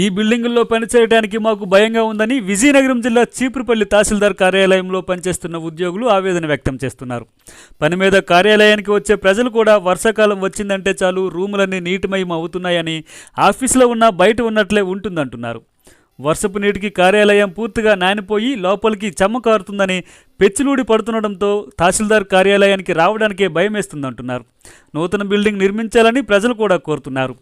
ఈ బిల్డింగుల్లో పనిచేయడానికి మాకు భయంగా ఉందని విజయనగరం జిల్లా చీపురుపల్లి తహసీల్దార్ కార్యాలయంలో పనిచేస్తున్న ఉద్యోగులు ఆవేదన వ్యక్తం చేస్తున్నారు. పని మీద కార్యాలయానికి వచ్చే ప్రజలు కూడా వర్షాకాలం వచ్చిందంటే చాలు రూములన్నీ నీటిమయం అవుతున్నాయని, ఆఫీసులో ఉన్న బయట ఉన్నట్లే ఉంటుందంటున్నారు. వర్షపు నీటికి కార్యాలయం పూర్తిగా నానిపోయి లోపలికి చెమ్మ కారుతుందని పెచ్చులూడి పడుతుండటంతో తహసీల్దార్ కార్యాలయానికి రావడానికే భయమేస్తుందంటున్నారు. నూతన బిల్డింగ్ నిర్మించాలని ప్రజలు కూడా కోరుతున్నారు.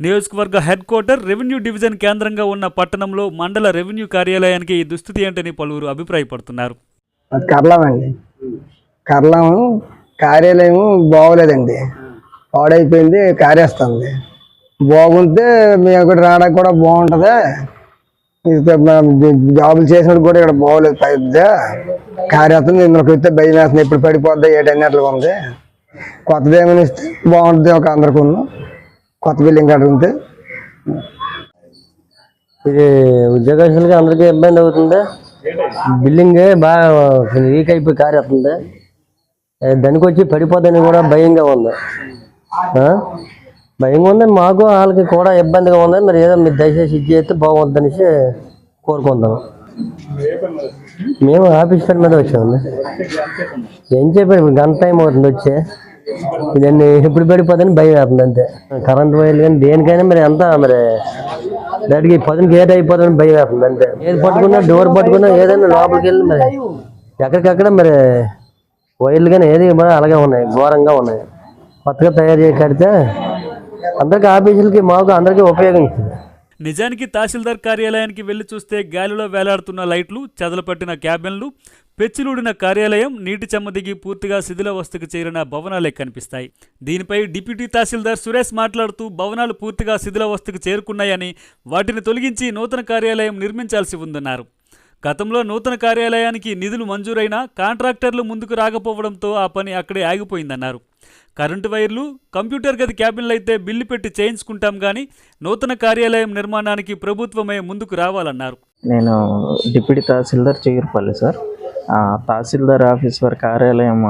నియోజకవర్గ హెడ్ క్వార్టర్ రెవెన్యూ డివిజన్ కేంద్రంగా ఉన్న పట్టణంలో మండల రెవెన్యూ కార్యాలయానికి ఈ దుస్థితి ఏంటని పలువురు అభిప్రాయపడుతున్నారు. కర్లం కార్యాలయం బాగోలేదండి, పాడైపోయింది, కారేస్తుంది. బాగుంటే మేము ఇక్కడ రావడానికి కూడా బాగుంటుంది. జాబులు చేసినప్పుడు కూడా ఇక్కడ బాగోలేదు, పెద్ద కార్యస్తుంది. ఇందులోకి వస్తే భయం వేస్తుంది, ఎప్పుడు పడిపోద్దా ఏటన్నట్లుగా ఉంది. కొత్తది ఏమైనా ఇస్తే బాగుంటుంది. ఒక అందరికి కొత్త బిల్డింగ్ కాడ ఉంటే ఇది ఉద్యోగస్తులకి అందరికీ ఇబ్బంది అవుతుంది. బిల్డింగ్ బాగా వీక్ అయిపోయి కారేస్తుంది. దానికి వచ్చి పడిపోద్దని కూడా భయంగా ఉంది. భయంగా ఉంది, మాకు వాళ్ళకి కూడా ఇబ్బందిగా ఉంది. మరి ఏదో మీరు దయచేసి ఇది చేస్తే బాగుంటుంది అనేసి కోరుకుంటాము. మేము ఆఫీస్ పని మీద వచ్చామండి. ఏం చెప్పారు, ఇప్పుడు గంట టైం అవుతుంది వచ్చే. ఇదన్నీ ఎప్పుడు పడిపోతుందని భయం అవుతుంది అంతే. కరెంట్ వైర్లు కానీ దేనికైనా మరి అంతా మరి దానికి పదునికి ఏది అయిపోతుందని భయం అవుతుంది అంతే. ఏది పట్టుకున్నా, డోర్ పట్టుకున్నా, ఏదైనా లోపలికి వెళ్ళి మరి ఎక్కడికక్కడ మరి వైర్లు కానీ ఏది అలాగే ఉన్నాయి, ఘోరంగా ఉన్నాయి. కొత్తగా తయారు చేసి కడితే అందరికీ ఆఫీసులకి మాకు అందరికీ ఉపయోగించింది. నిజానికి తహసీల్దార్ కార్యాలయానికి వెళ్లి చూస్తే గాలిలో వేలాడుతున్న లైట్లు, చెదలపట్టిన క్యాబిన్లు, పెచ్చులూడిన కార్యాలయం, నీటి చెమ్మ దిగి పూర్తిగా శిథిలావస్థకు చేరిన భవనాలే కనిపిస్తాయి. దీనిపై డిప్యూటీ తహసీల్దార్ సురేష్ మాట్లాడుతూ భవనాలు పూర్తిగా శిథిలావస్థకు చేరుకున్నాయని, వాటిని తొలగించి నూతన కార్యాలయం నిర్మించాల్సి ఉందన్నారు. గతంలో నూతన కార్యాలయానికి నిధులు మంజూరైనా కాంట్రాక్టర్లు ముందుకు రాకపోవడంతో ఆ పని అక్కడే ఆగిపోయిందన్నారు. కరెంటు వైర్లు, కంప్యూటర్ గది క్యాబిన్లు అయితే బిల్లు పెట్టి చేయించుకుంటాం కానీ నూతన కార్యాలయం నిర్మాణానికి ప్రభుత్వమే ముందుకు రావాలన్నారు. నేను డిప్యూటీ తహసీల్దార్ చీపురుపల్లి సార్. తహసీల్దార్ ఆఫీస్ వారి కార్యాలయం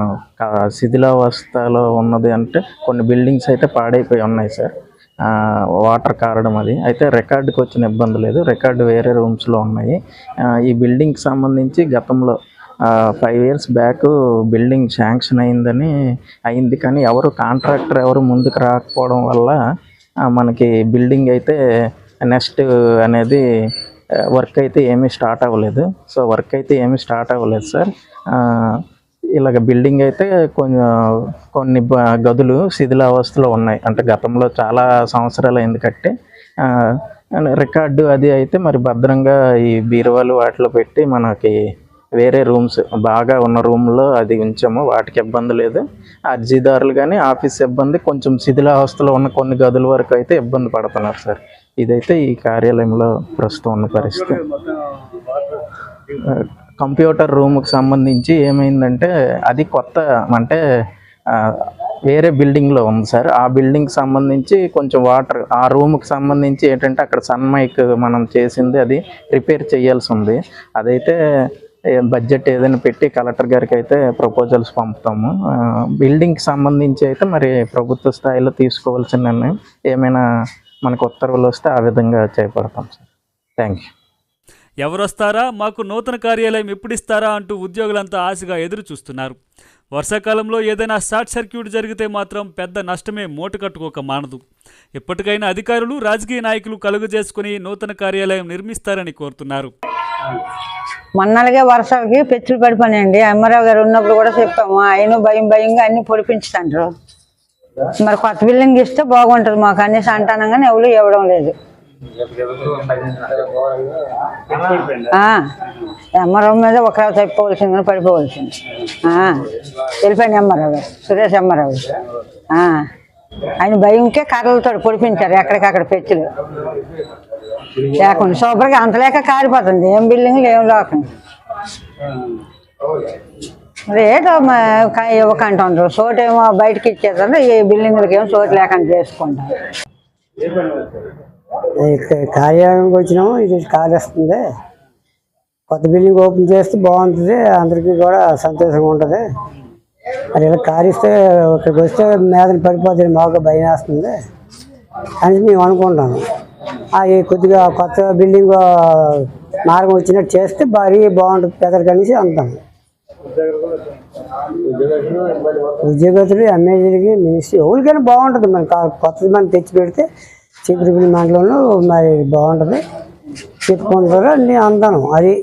శిథిలావస్థలో ఉన్నది. అంటే కొన్ని బిల్డింగ్స్ అయితే పాడైపోయి ఉన్నాయి సార్. వాటర్ కారడం అది అయితే రికార్డుకి వచ్చిన ఇబ్బంది లేదు. రికార్డు వేరే రూమ్స్లో ఉన్నాయి. ఈ బిల్డింగ్కి సంబంధించి గతంలో 5 years బ్యాక్ బిల్డింగ్ శాంక్షన్ అయింది కానీ కాంట్రాక్టర్ ఎవరు ముందుకు రాకపోవడం వల్ల మనకి బిల్డింగ్ అయితే నెక్స్ట్ అనేది వర్క్ అయితే ఏమీ స్టార్ట్ అవ్వలేదు. సో వర్క్ అయితే ఏమీ స్టార్ట్ అవ్వలేదు సార్. ఇలాగ బిల్డింగ్ అయితే కొన్ని గదులు శిథిలావస్థలో ఉన్నాయి. అంటే గతంలో చాలా సంవత్సరాలు అయింది కట్టి. రికార్డు అది అయితే మరి భద్రంగా ఈ బీరువాలు వాటిలో పెట్టి మనకి వేరే రూమ్స్ బాగా ఉన్న రూమ్లో అది ఉంచాము. వాటికి ఇబ్బంది లేదు. అర్జీదారులు కానీ ఆఫీస్ సిబ్బంది కొంచెం శిథిలావస్థలో ఉన్న కొన్ని గదుల వరకు అయితే ఇబ్బంది పడుతున్నారు సార్. ఇదైతే ఈ కార్యాలయంలో ప్రస్తుతం ఉన్న పరిస్థితి. కంప్యూటర్ రూమ్కి సంబంధించి ఏమైందంటే అది కొత్త, అంటే వేరే బిల్డింగ్లో ఉంది సార్. ఆ బిల్డింగ్కి సంబంధించి కొంచెం వాటర్, ఆ రూమ్కి సంబంధించి ఏంటంటే అక్కడ సన్మైక్ మనం చేసింది అది రిపేర్ చేయాల్సి ఉంది. అదైతే బడ్జెట్ ఏదైనా పెట్టి కలెక్టర్ గారికి అయితే ప్రపోజల్స్ పంపుతాము. బిల్డింగ్కి సంబంధించి అయితే మరి ప్రభుత్వ స్థాయిలో తీసుకోవాల్సిన నిర్ణయం ఏమైనా మనకు ఉత్తర్వులు వస్తే ఆ విధంగా చేపడతాం సార్. Thank you. ఎవరొస్తారా, మాకు నూతన కార్యాలయం ఎప్పుడిస్తారా అంటూ ఉద్యోగులంతా ఆశగా ఎదురు చూస్తున్నారు. వర్షాకాలంలో ఏదైనా షార్ట్ సర్క్యూట్ జరిగితే మాత్రం పెద్ద నష్టమే మూట కట్టుకోక మానదు. ఎప్పటికైనా అధికారులు, రాజకీయ నాయకులు కలుగజేసుకుని నూతన కార్యాలయం నిర్మిస్తారని కోరుతున్నారు. మొన్నలుగా వర్షాలకి పెచ్చులు పడిపోయినాయండి. అమ్మారావు గారు ఉన్నప్పుడు కూడా చెప్పాము, ఆయన భయంగా అన్ని పొడిపించుతాండ్రు. మరి కొత్త బిల్డింగ్ ఇస్తే బాగుంటుంది మాకు అనేసి అంటానంగానే ఎవరు ఇవ్వడం లేదు. అమ్మారావు మీద ఒకరావు తప్పిపోవలసింది, పడిపోవలసింది. వెళ్ళిపోయింది అమ్మారావు గారు, సురేష్ అమ్మారావు. ఆయన భయంకే కర్రలతో పొడిపించారు ఎక్కడికక్కడ పెచ్చులు లేకుండా. సూపర్గా అంతలేక కారిపోతుంది. ఏం బిల్డింగ్లు ఏం లోకం రేటు ఇవ్వకంటుండ్రు. చోటు ఏమో బయటకి ఇచ్చేదంటే ఈ బిల్డింగ్లకి ఏమో చోటు లేకుండా చేసుకుంటారు. కార్యాలయానికి వచ్చినాము, ఇది కారేస్తుంది. కొత్త బిల్డింగ్ ఓపెన్ చేస్తే బాగుంటుంది, అందరికీ కూడా సంతోషంగా ఉంటుంది. అది ఇలా కారిస్తే ఇక్కడికి వస్తే మీదని పడిపోతుంది, మాకు భయం వేస్తుంది అని మేము అనుకుంటాము. అది కొద్దిగా కొత్త బిల్డింగ్ మార్గం వచ్చినట్టు చేస్తే భారీ బాగుంటుంది పెద్దలు కలిసి అంటాం. ఉద్యోగస్తులు ఎమ్మెల్యేలకి మినిస్ట్రీ ఎవరికైనా బాగుంటుంది. మరి కొత్తది మనం తెచ్చి పెడితే చీపురుపల్లి మండలంలో మరి బాగుంటుంది, చెప్పుకుంటారు అన్నీ అంతాను అది.